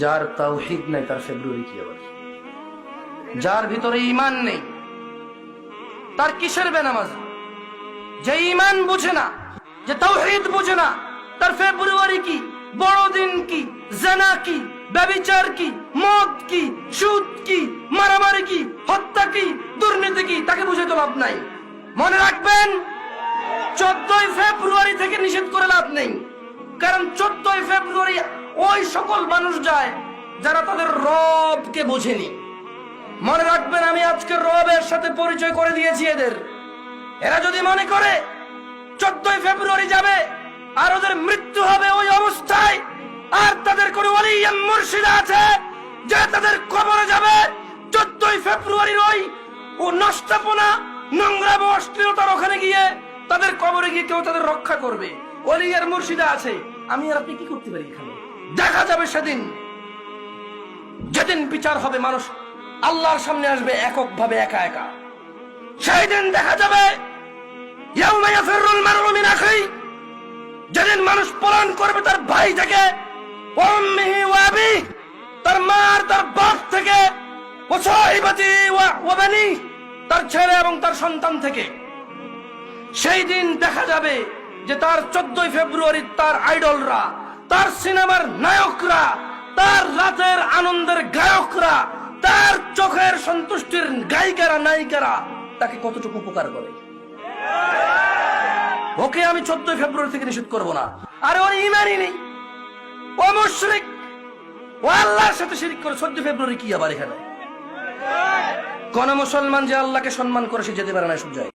যার তাওহীদ নাই তার ফেব্রুয়ারি কি আবার? যার ভিতরে ঈমান নেই তার কিসের বেনামাজ? যে ঈমান বুঝে না, যে তাওহীদ বুঝে না, তার ফেব্রুয়ারি কি, বড়দিন কি, জিনা কি, ব্যভিচার কি, মদ কি, সুদ কি, মারামারি কি, হত্যা কি, দুর্নীতি কি, তাকে বুঝে তো লাভ নাই। মনে রাখবেন, 14ই ফেব্রুয়ারি থেকে নিষেধ করে লাভ নেই। কারণ 14ই ফেব্রুয়ারি ওই সকল মানুষ যায় যারা তাদের রবকে বোঝেনি। মনে রাখবেন, আমি আজকে রবের সাথে পরিচয় করে দিয়েছি এদের। এরা যদি মনে করে 14ই ফেব্রুয়ারি যাবে আর ওদের মৃত্যু হবে ওই অবস্থায়, আর তাদের কোন ওলি মুর্শিদ আছে যে তাদের কবরে যাবে 14ই ফেব্রুয়ারির ওই ও নষ্টপনা, নোংরা ও অশ্লীলতার ওখানে গিয়ে তাদের কবরে গিয়ে কেউ তাদের রক্ষা করবে, ওলি আর মুর্শিদা আছে, আমি আর আপনি কি করতে পারি? এখানে দেখা যাবে সেদিন, যেদিন বিচার হবে, মানুষ আল্লাহর সামনে আসবে এককভাবে, একা একা। সেই দিন দেখা যাবে ইয়াউমা ইয়াফিরুল মারউ মিন আখিহি, যেদিন মানুষ পলায়ন করবে তার ভাই থেকে, ওয়া উম্মিহি ওয়া আবিহি, তার মা আর তার বাপ থেকে, ওয়া সাহিবাতি ওয়া বানি, তার ছেলে এবং তার সন্তান থেকে। সেই দিন দেখা যাবে যে তার 14ই ফেব্রুয়ারি তার আইডলরা, তার সিনেমার নায়করা, তার রাতের আনন্দের গায়করা, তার চোখের সন্তুষ্টির গায়িকারা, নায়িকারা তাকে কতটুকু উপকার করে। ওকে আমি 14ই ফেব্রুয়ারি থেকে নিষেধ করব না। আরে ওর ঈমানই নেই, ও মুশরিক, ও আল্লাহর সাথে শিরক করে। 14 ফেব্রুয়ারি কি আবার এখানে? কোন মুসলমান যে আল্লাহকে সম্মান করে সে যেতে পারে না সব জায়গায়।